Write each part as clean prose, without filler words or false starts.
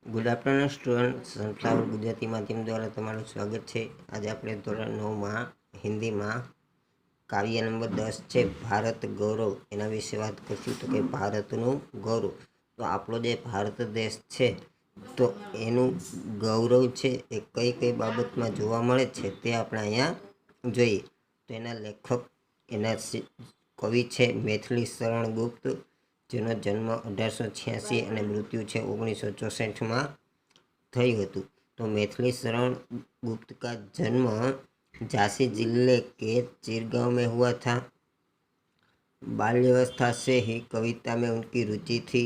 Good afternoon student, સંસ્થાઓ ગુજરાતી માધ્યમ દ્વારા તમારું સ્વાગત છે। આજે આપણે ધોરણ 9માં હિન્દીમાં કાવ્ય નંબર 10 છે ભારત ગૌરવ, એના વિશે વાત કરીશું। તો કે ભારતનું ગૌરવ, તો આપણો જે ભારત દેશ છે તો એનું ગૌરવ છે એ કઈ કઈ બાબતમાં જોવા મળે છે તે આપણે અહીંયા જોઈએ। તો એના લેખક, એના કવિ છે મૈથિલી શરણ ગુપ્ત, જેનો જન્મ 1886 અને મૃત્યુ છે 1964માં થયું હતું। तो मैथिली शरण गुप्त का जन्म झांसी जिले के चिरगांव में हुआ था। बाल्यावस्था से ही कविता में उनकी रुचि थी।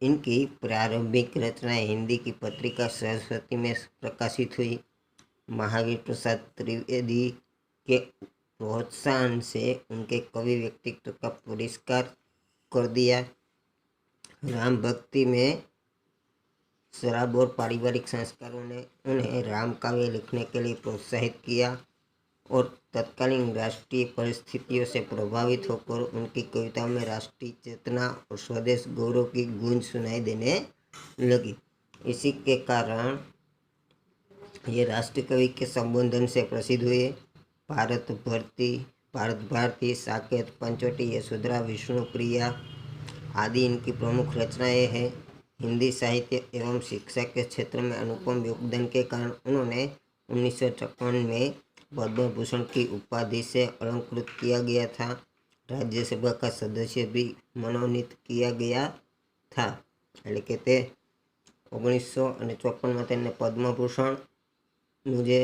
इनकी प्रारंभिक रचनाएं हिंदी की पत्रिका सरस्वती में प्रकाशित हुई। महावीर प्रसाद त्रिवेदी के प्रोत्साहन से उनके कवि व्यक्तित्व का पुरस्कार कर दिया। राम भक्ति में शराब और पारिवारिक संस्कारों ने उन्हें राम काव्य लिखने के लिए प्रोत्साहित किया और तत्कालीन राष्ट्रीय परिस्थितियों से प्रभावित होकर उनकी कविताओं में राष्ट्रीय चेतना और स्वदेश गौरव की गूंज सुनाई देने लगी। इसी के कारण ये राष्ट्र कवि के संबोधन से प्रसिद्ध हुए। भारत भारती, साकेत, पंचवटी, यशोधरा, विष्णुप्रिया आदि इनकी प्रमुख रचनाएं हैं। हिंदी साहित्य एवं शिक्षा के क्षेत्र में अनुपम योगदान के कारण उन्होंने 1953 में पद्म भूषण की उपाधि से अलंकृत किया गया था। राज्यसभा का सदस्य भी मनोनीत किया गया था। એટલે કે તે 1954માં તેમને પદ્મભૂષણનું જે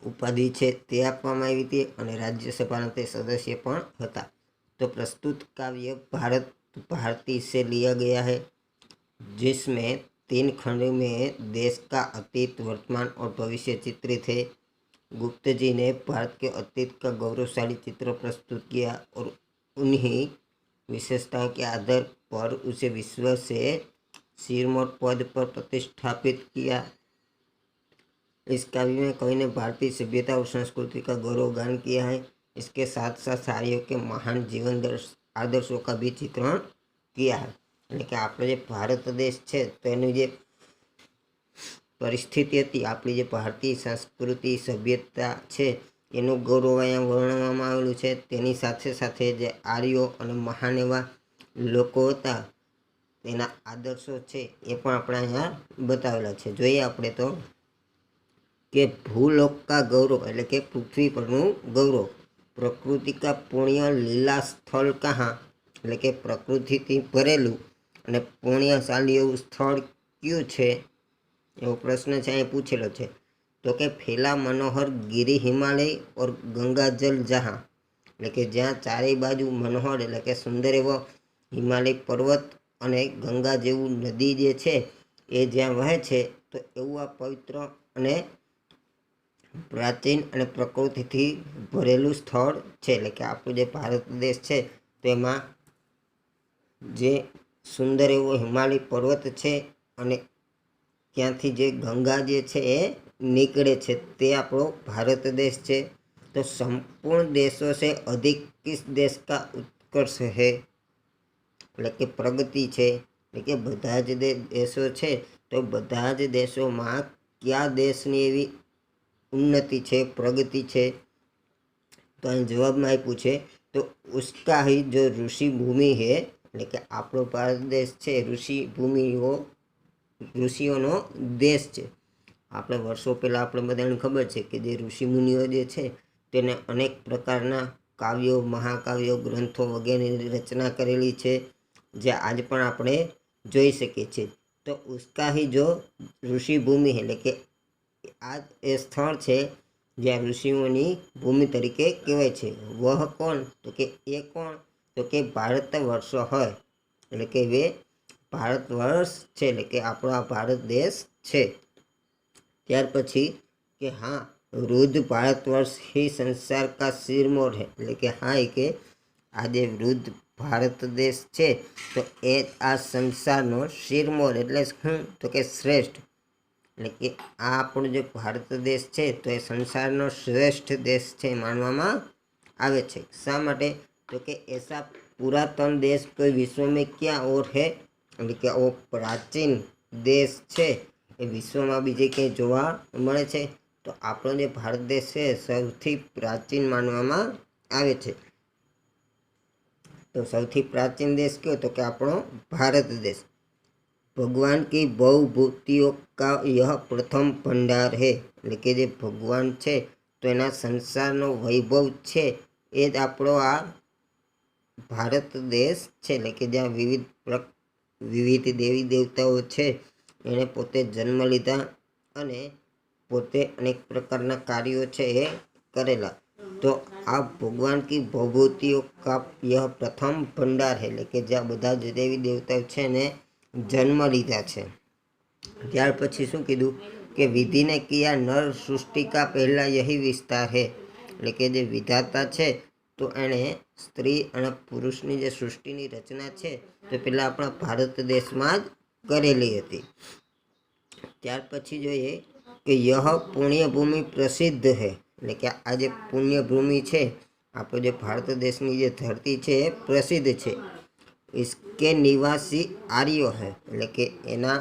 ઉપાધિ છે તે આપવામાં આવી હતી અને રાજ્યસભાના તે સદસ્ય પણ હતા। तो प्रस्तुत काव्य भारत भारती से लिया गया है, जिसमें 3 खंड में देश का अतीत, वर्तमान और भविष्य चित्रित है। गुप्त जी ने भारत के अतीत का गौरवशाली चित्र प्रस्तुत किया और उन्हीं विशेषताओं के आधार पर उसे विश्व से सिरमौर पद पर प्रतिष्ठापित किया। इस काव्य में कवि ने भारतीय सभ्यता और संस्कृति का गौरवगान किया है। इसके साथ साथ सारियों के महान जीवन आदर्शों का भी चित्रण किया है। એટલે કે આપણો જે ભારત દેશ છે તો એની જે પરિસ્થિતિ હતી, આપણી જે ભારતીય સંસ્કૃતિ સભ્યતા છે એનું ગૌરવ અહીંયા વર્ણવવામાં આવેલું છે। તેની સાથે સાથે જે આર્યો અને મહાન એવા લોકો હતા તેના આદર્શો છે એ પણ આપણે અહીંયા બતાવેલા છે। જોઈએ આપણે તો કે ભૂલોક का गौरव એટલે કે પૃથ્વી પરનું ગૌરવ, પ્રકૃતિ કા પુણ્ય લીલા સ્થળ કહાં એટલે કે પ્રકૃતિથી ભરેલું અને પુણ્યશાળી એવું સ્થળ કયું છે એવો પ્રશ્ન છે અહીં પૂછેલો છે। તો કે ફેલા મનોહર ગિરી હિમાલય और ગંગાજલ જહાં એટલે કે જ્યાં ચારેય બાજુ મનોહર એટલે કે સુંદર એવો હિમાલય પર્વત અને ગંગા જેવું નદી જે છે એ જ્યાં વહે છે તો એવું આ પવિત્ર અને પ્રાચીન અને પ્રકૃતિથી ભરેલું સ્થળ છે। એટલે કે આપણું જે ભારત દેશ છે તેમાં જે સુંદર એવો હિમાલય પર્વત છે અને ત્યાંથી જે ગંગા જે છે એ નીકળે છે તે આપણો ભારત દેશ છે। તો સંપૂર્ણ દેશો से अधिक किस देश का उत्कर्ष है એટલે કે પ્રગતિ છે, એટલે કે બધા જ દેશો છે તો બધા જ દેશોમાં કયા દેશની એવી उन्नति है, प्रगति है। तो અહીં જવાબમાં આપ્યું છે તો उसका ही जो ऋषि भूमि है એટલે કે આપણો ભારત દેશ છે ઋષિઓનો દેશ છે। આપણે વર્ષો પહેલાં આપણે બધાને ખબર છે કે જે ઋષિમુનિઓ જે છે તેને અનેક પ્રકારના કાવ્યો, મહાકાવ્યો, ગ્રંથો વગેરેની રચના કરેલી છે જે આજ પણ આપણે જોઈ શકીએ છીએ। તો उसका ही जो ऋषि भूमि એટલે કે આ એ સ્થળ છે જ્યાં ઋષિઓની ભૂમિ તરીકે કહેવાય છે। વહ કોણ તો કે એ કોણ તો કે ભારત વર્ષ હોય એટલે કે એ ભારત વર્ષ છે એટલે કે આપણો આ ભારત દેશ છે। ત્યાર પછી કે હા વૃદ્ધ ભારત વર્ષ ही संसार का सिरमौर है એટલે કે હા એ કે આ જે વૃદ્ધ ભારત દેશ છે તો એ આ સંસારનો શિરમોર એટલે શું તો કે શ્રેષ્ઠ એટલે કે આ આપણો જે ભારત દેશ છે તો એ સંસારનો શ્રેષ્ઠ દેશ છે માનવામાં આવે છે। શા માટે તો કે ऐसा पुरातन देश कोई विश्व में क्या और है એટલે કે આવો પ્રાચીન દેશ છે એ વિશ્વમાં બીજે ક્યાંય જોવા મળે છે? તો આપણો જે ભારત દેશ છે સૌથી પ્રાચીન માનવામાં આવે છે। तो સૌથી प्राचीन देश क्यों? तो कि આપણો भारत देश। भगवान की बहुभूतियों का यह प्रथम भंडार है, એટલે કે જે ભગવાન છે તો એના સંસારનો વૈભવ છે એ જ આપણો આ ભારત દેશ છે। એટલે કે જ્યાં વિવિધ દેવી દેવતાઓ છે એણે પોતે જન્મ લીધા અને પોતે અનેક પ્રકારના કાર્યો છે એ કરેલા। तो આ ભગવાન કી ભભૂતિઓ કા યહ પ્રથમ ભંડાર है, એટલે કે જ્યાં બધા જ દેવી દેવતાઓ છે ને જન્મ લીધા છે। ત્યાર પછી શું કીધું કે વિધિ ને કિયા નર સૃષ્ટિ કા પહેલા યહી વિસ્તાર है, એટલે કે જે વિધાતા છે તો એણે સ્ત્રી અને પુરુષની જે સૃષ્ટિની રચના છે તો પહેલાં આપણા ભારત દેશમાં જ કરેલી હતી। ત્યાર પછી જોઈએ કે યહ પુણ્યભૂમિ પ્રસિદ્ધ है, એટલે કે આ જે પુણ્યભૂમિ છે આપણો જે ભારત દેશની જે ધરતી છે એ પ્રસિદ્ધ છે। इसके निवासी आर्यो है, એટલે કે એના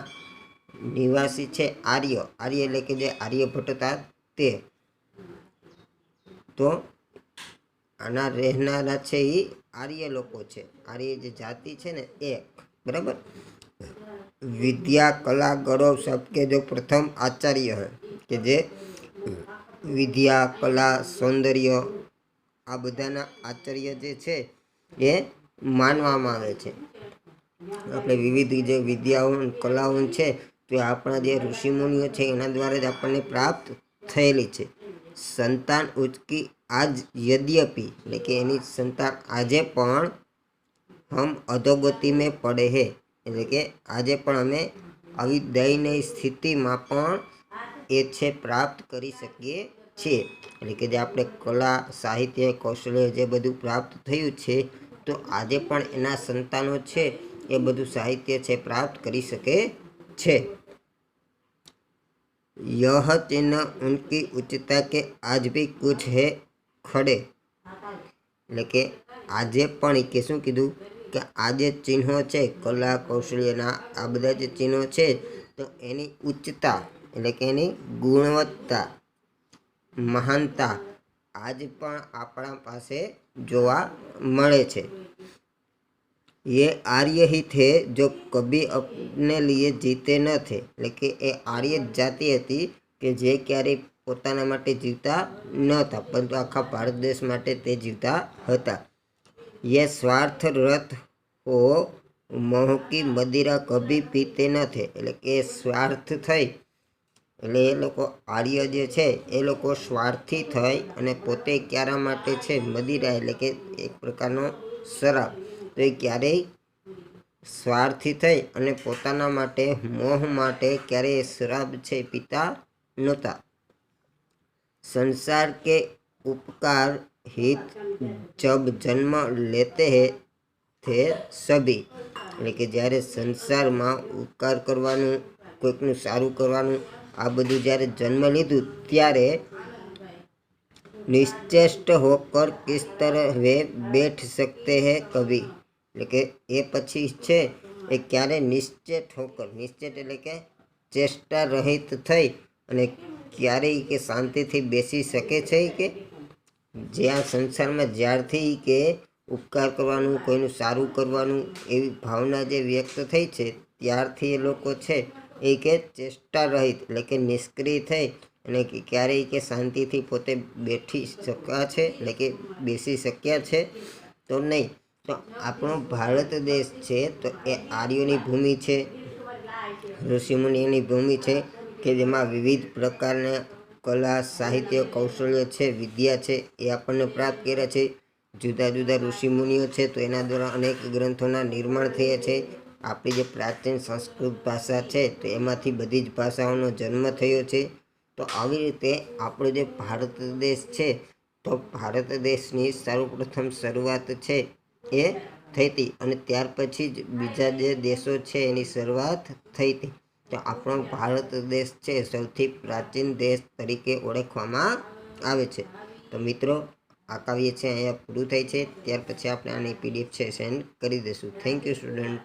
નિવાસી છે આર્ય। આર્ય એટલે કે જે આર્યભટ્ટ હતા તે। તો આના રહેનારા છે એ આર્ય લોકો છે, આર્ય જે જાતિ છે ને એ, બરાબર। विद्या कला गौरव सबके जो प्रथम आचार्य है, કે જે વિદ્યા કલા સૌંદર્ય આ બધાના આચાર્ય જે છે એ માનવામાં આવે છે। આપણે વિવિધ જે વિદ્યાઓ કલાઓ છે તો આપણા જે ઋષિમુનિઓ છે એના દ્વારા જ આપણને પ્રાપ્ત થયેલી છે। સંતાન ઉચકી આજ યદ્યપિ, એટલે કે એની સંતાન આજે પણ હમ અધોગતિ મેં પડે હે, એટલે કે આજે પણ અમે આવી દયનીય સ્થિતિમાં પણ એ છે પ્રાપ્ત કરી શકીએ છીએ। એટલે કે જે આપણે કલા સાહિત્ય કૌશલ્ય જે બધું પ્રાપ્ત થયું છે તો આજે પણ એના સંતાનો છે એ બધું સાહિત્ય છે પ્રાપ્ત કરી શકે છે। यह चिन्ह उनकी उच्चता के आज भी कुछ है खड़े, એટલે કે આજે પણ કે શું કીધું કે આ જે ચિહ્નો છે કલા કૌશલ્યના આ બધા જે ચિહ્નો છે તો એની ઉચ્ચતા એટલે કે એની ગુણવત્તા મહાનતા આજ પણ આપણા પાસે જોવા મળે છે। ये आर्य ही थे जो कभी अपने लिए जीते न थे, એટલે કે એ આર્ય જાતિ હતી કે જે ક્યારેય પોતાના માટે જીવતા ન હતા પરંતુ આખા ભારત દેશ માટે તે જીવતા હતા। ये स्वार्थ रथ हो मोह की मदिरा कभी पीते न थे, એટલે કે સ્વાર્થ થઈ એટલે એ લોકો આર્ય જે છે એ લોકો સ્વાર્થી થઈ અને પોતે ક્યારા માટે છે મદિરા એટલે કે એક પ્રકારનો શરાબ, તો એ ક્યારેય સ્વાર્થી થઈ અને પોતાના માટે મોહ માટે ક્યારેય શરાબ છે પીતા નહોતા। संसार के उपकार हित जब जन्म लेते हैं थे सभी, એટલે કે જ્યારે સંસારમાં ઉપકાર કરવાનું કોઈકનું સારું કરવાનું આ બધું જ્યારે જન્મ લીધું ત્યારે નિશ્ચેષ્ટ હોકર કિસ तरह वे बैठ सकते हैं कभी, એટલે કે એ પછી છે એ ક્યારે નિશ્ચેત હોકર, નિશ્ચેત એટલે કે ચેષ્ટા રહિત થઈ અને ક્યારેય કે શાંતિથી બેસી શકે છે કે જે આ સંસારમાં જ્યારથી કે ઉપકાર કરવાનું કોઈનું સારું કરવાનું એવી ભાવના જે વ્યક્ત થઈ છે ત્યારથી એ લોકો છે એ કે ચેષ્ટા રહિત એટલે કે નિષ્ક્રિય થઈ અને ક્યારેય કે શાંતિથી પોતે બેઠી શક્યા છે એટલે કે બેસી શક્યા છે તો નહીં। તો આપણો ભારત દેશ છે તો એ આર્યોની ભૂમિ છે, ઋષિમુનિઓની ભૂમિ છે કે જેમાં વિવિધ પ્રકારના કલા સાહિત્ય કૌશલ્ય છે વિદ્યા છે એ આપણને પ્રાપ્ત કર્યા છે। જુદા જુદા ઋષિમુનિઓ છે તો એના દ્વારા અનેક ગ્રંથોના નિર્માણ થયા છે। આપણી જે પ્રાચીન સંસ્કૃત ભાષા છે તો એમાંથી બધી જ ભાષાઓનો જન્મ થયો છે। તો આવી રીતે આપણો જે ભારત દેશ છે તો ભારત દેશની સર્વપ્રથમ શરૂઆત છે એ થઈ હતી અને ત્યાર પછી જ બીજા જે દેશો છે એની શરૂઆત થઈ હતી। તો આપણો ભારત દેશ છે સૌથી પ્રાચીન દેશ તરીકે ઓળખવામાં આવે છે। તો મિત્રો આ કાવ્ય છે અહીંયા પૂરું થાય છે, ત્યાર પછી આપણે આની PDF છે સેન્ડ કરી દઈશું। Thank you student.